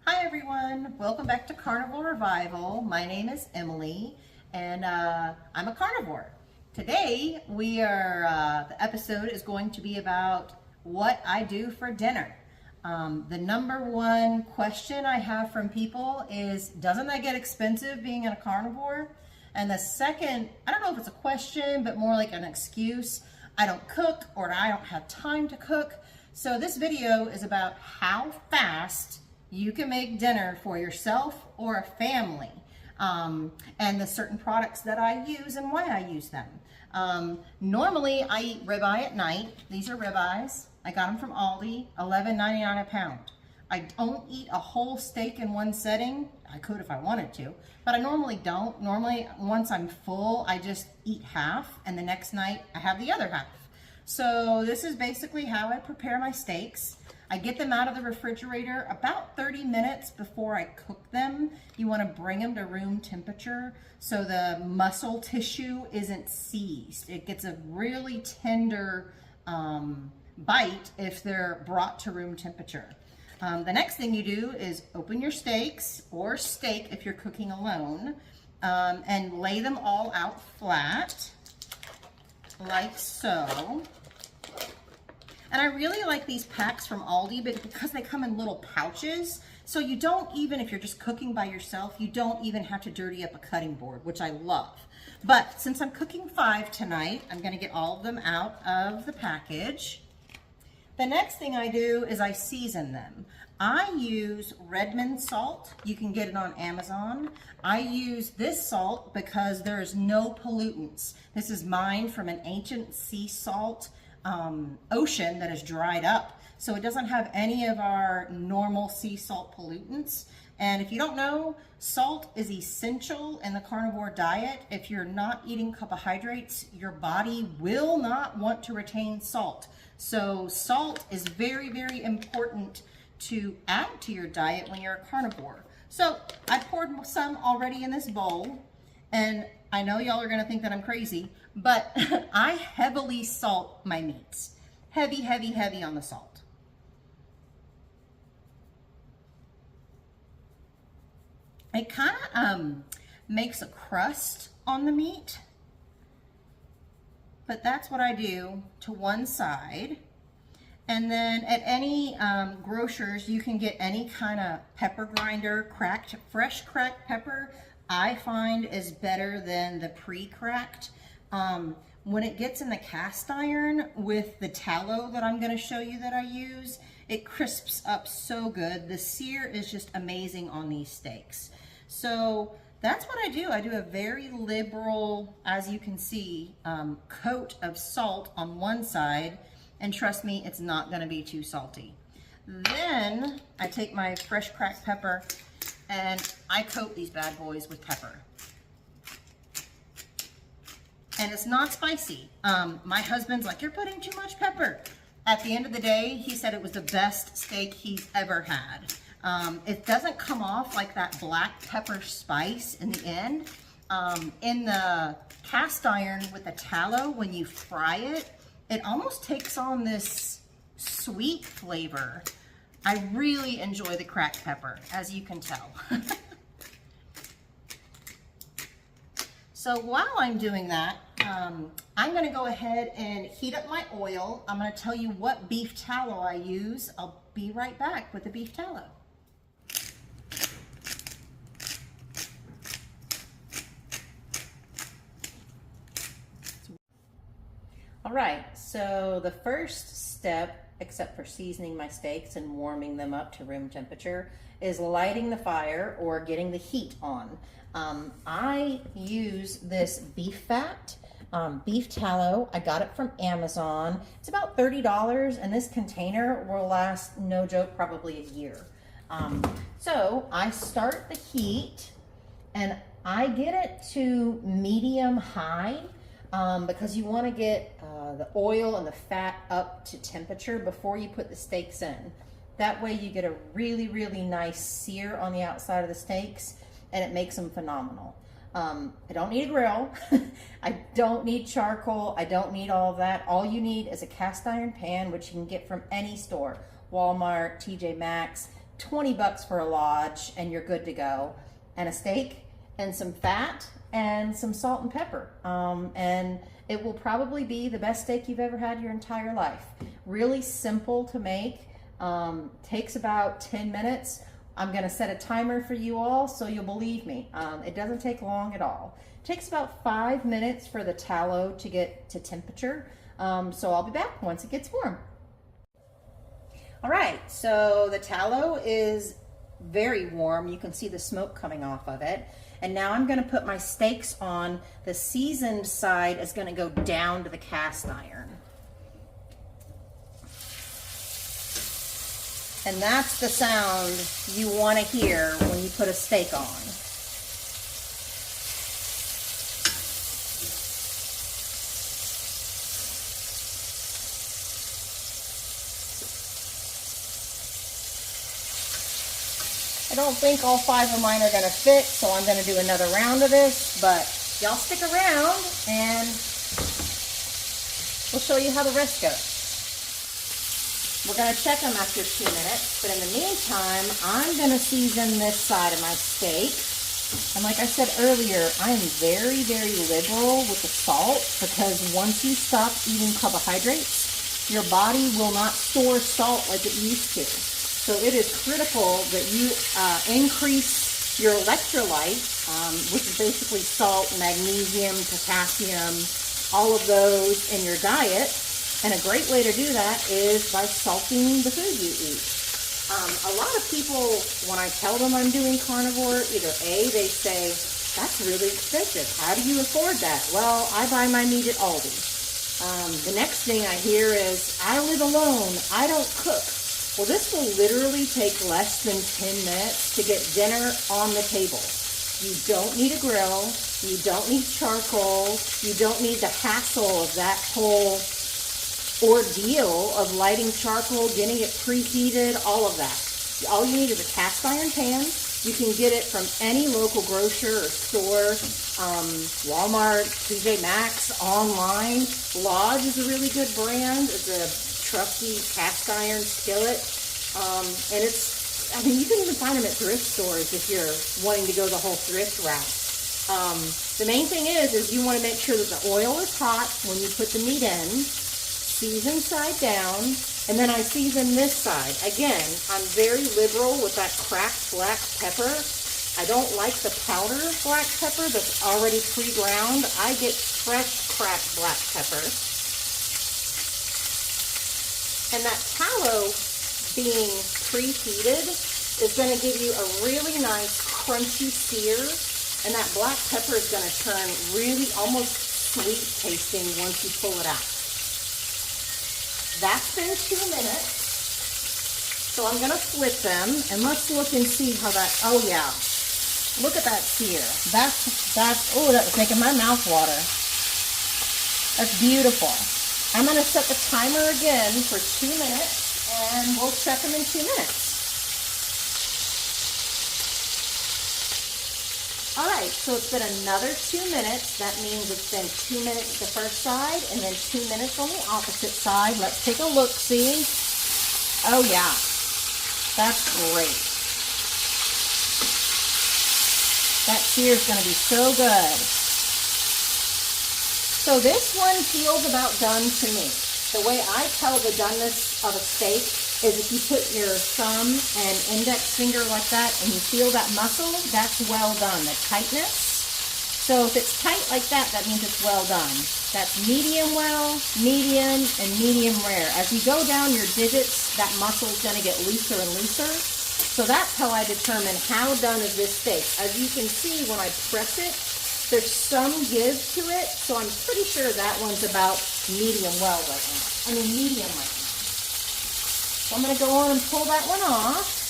Hi everyone, welcome back to Carnivore Revival. My name is Emily and I'm a carnivore. Today the episode is going to be about what I do for dinner. The number one question I have from people is, doesn't that get expensive being a carnivore? And the second, I don't know if it's a question, but more like an excuse, I don't cook or I don't have time to cook. So this video is about how fast you can make dinner for yourself or a family, and the certain products that I use and why I use them. Normally I eat ribeye at night. These are ribeyes. I got them from Aldi, $11.99 a pound. I don't eat a whole steak in one setting. I could if I wanted to, but I normally don't. Normally, once I'm full, I just eat half, and the next night I have the other half. So this is basically how I prepare my steaks. I get them out of the refrigerator about 30 minutes before I cook them. You want to bring them to room temperature so the muscle tissue isn't seized. It gets a really tender bite if they're brought to room temperature. The next thing you do is open your steaks, or steak if you're cooking alone, and lay them all out flat, like so. And I really like these packs from Aldi because they come in little pouches. So you don't even, if you're just cooking by yourself, you don't even have to dirty up a cutting board, which I love. But since I'm cooking 5 tonight, I'm gonna get all of them out of the package. The next thing I do is I season them. I use Redmond salt. You can get it on Amazon. I use this salt because there's no pollutants. This is mine from an ancient sea salt ocean that has dried up. So it doesn't have any of our normal sea salt pollutants. And if you don't know, salt is essential in the carnivore diet. If you're not eating carbohydrates, your body will not want to retain salt. So salt is very, very important to add to your diet when you're a carnivore. So I poured some already in this bowl, and I know y'all are gonna think that I'm crazy, but I heavily salt my meats. Heavy, heavy, heavy on the salt. It kind of makes a crust on the meat, but that's what I do to one side. And then at any grocers, you can get any kind of pepper grinder. Fresh cracked pepper, I find, is better than the pre-cracked. When it gets in the cast iron with the tallow that I'm going to show you that I use, it crisps up so good. The sear is just amazing on these steaks. So that's what I do. I do a very liberal, as you can see, coat of salt on one side, and trust me, it's not going to be too salty. Then I take my fresh cracked pepper and I coat these bad boys with pepper. And it's not spicy. My husband's like, you're putting too much pepper. At the end of the day, he said it was the best steak he's ever had. It doesn't come off like that black pepper spice in the end. In the cast iron with the tallow, when you fry it, it almost takes on this sweet flavor. I really enjoy the cracked pepper, as you can tell. So while I'm doing that, I'm going to go ahead and heat up my oil. I'm going to tell you what beef tallow I use. I'll be right back with the beef tallow. All right, so the first step, except for seasoning my steaks and warming them up to room temperature, is lighting the fire or getting the heat on. I use this beef fat, beef tallow. I got it from Amazon. It's about $30, and this container will last, no joke, probably a year. So I start the heat, and I get it to medium high, because you want to get the oil and the fat up to temperature before you put the steaks in. That way you get a really, really nice sear on the outside of the steaks, and it makes them phenomenal. I don't need a grill. I don't need charcoal. I don't need all of that. All you need is a cast iron pan, which you can get from any store. Walmart, TJ Maxx. 20 bucks for a lodge and you're good to go. And a steak and some fat and some salt and pepper. And it will probably be the best steak you've ever had your entire life. Really simple to make. Takes about 10 minutes. I'm gonna set a timer for you all so you'll believe me. It doesn't take long at all. It takes about 5 minutes for the tallow to get to temperature. So I'll be back once it gets warm. All right, so the tallow is very warm. You can see the smoke coming off of it. And now I'm gonna put my steaks on. The seasoned side is gonna go down to the cast iron. And that's the sound you wanna hear when you put a steak on. I don't think all 5 of mine are gonna fit, so I'm gonna do another round of this, but y'all stick around and we'll show you how the rest goes. We're gonna check them after 2 minutes, but in the meantime, I'm gonna season this side of my steak. And like I said earlier, I'm very, very liberal with the salt because once you stop eating carbohydrates, your body will not store salt like it used to. So it is critical that you increase your electrolyte, which is basically salt, magnesium, potassium, all of those in your diet. And a great way to do that is by salting the food you eat. A lot of people, when I tell them I'm doing carnivore, either A, they say, that's really expensive. How do you afford that? Well, I buy my meat at Aldi. The next thing I hear is, I live alone, I don't cook. Well, this will literally take less than 10 minutes to get dinner on the table. You don't need a grill, you don't need charcoal, you don't need the hassle of that whole ordeal of lighting charcoal, getting it preheated, all of that. All you need is a cast iron pan. You can get it from any local grocer or store, Walmart, TJ Maxx, online. Lodge is a really good brand. It's a trusty cast iron skillet. And it's, I mean, you can even find them at thrift stores if you're wanting to go the whole thrift route. The main thing is you want to make sure that the oil is hot when you put the meat in. Season side down, and then I season this side. Again, I'm very liberal with that cracked black pepper. I don't like the powder black pepper that's already pre-ground. I get fresh cracked black pepper. And that tallow being preheated is going to give you a really nice crunchy sear, and that black pepper is going to turn really almost sweet tasting once you pull it out. That's been 2 minutes. So I'm gonna flip them and let's look and see how that, oh yeah. Look at that sear. That's, oh, that was making my mouth water. That's beautiful. I'm gonna set the timer again for 2 minutes and we'll check them in 2 minutes. All right, so it's been another 2 minutes. That means it's been 2 minutes the first side and then 2 minutes on the opposite side. Let's take a look-see. Oh yeah, that's great. That sear is gonna be so good. So this one feels about done to me. The way I tell the doneness of a steak is if you put your thumb and index finger like that and you feel that muscle, that's well done, the tightness. So if it's tight like that, that means it's well done. That's medium well, medium, and medium rare. As you go down your digits, that muscle is going to get looser and looser. So that's how I determine how done is this steak. As you can see when I press it, there's some give to it, so I'm pretty sure that one's about medium well right now. I mean medium right now. So I'm going to go on and pull that one off.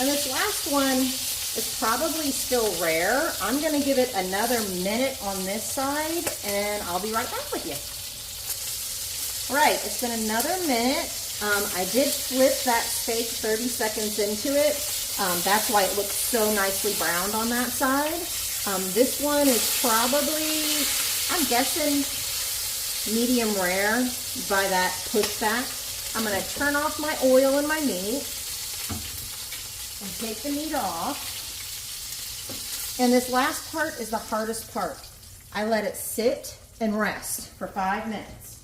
And this last one is probably still rare. I'm going to give it another minute on this side, and I'll be right back with you. All right, it's been another minute. I did flip that steak 30 seconds into it. That's why it looks so nicely browned on that side. This one is probably, I'm guessing, medium rare by that pushback. I'm going to turn off my oil and my meat and take the meat off. And this last part is the hardest part. I let it sit and rest for 5 minutes.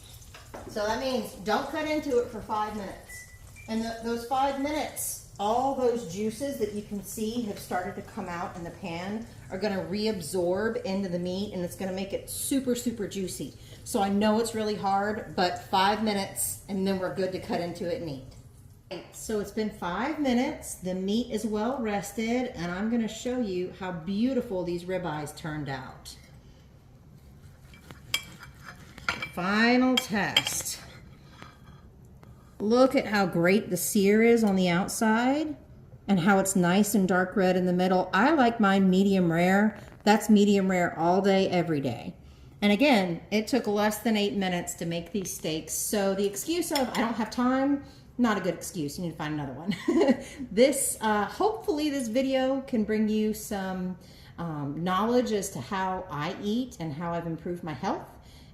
So that means don't cut into it for 5 minutes. And those 5 minutes, all those juices that you can see have started to come out in the pan are going to reabsorb into the meat, and it's going to make it super, super juicy. So I know it's really hard, but 5 minutes and then we're good to cut into it and eat. So it's been 5 minutes, the meat is well rested, and I'm going to show you how beautiful these ribeyes turned out. Final test. Look at how great the sear is on the outside and how it's nice and dark red in the middle. I like mine medium rare. That's medium rare all day, every day. And again, it took less than 8 minutes to make these steaks. So the excuse of I don't have time, not a good excuse. You need to find another one. Hopefully this video can bring you some knowledge as to how I eat and how I've improved my health,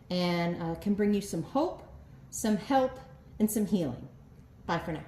and can bring you some hope, some help, and some healing. Bye for now.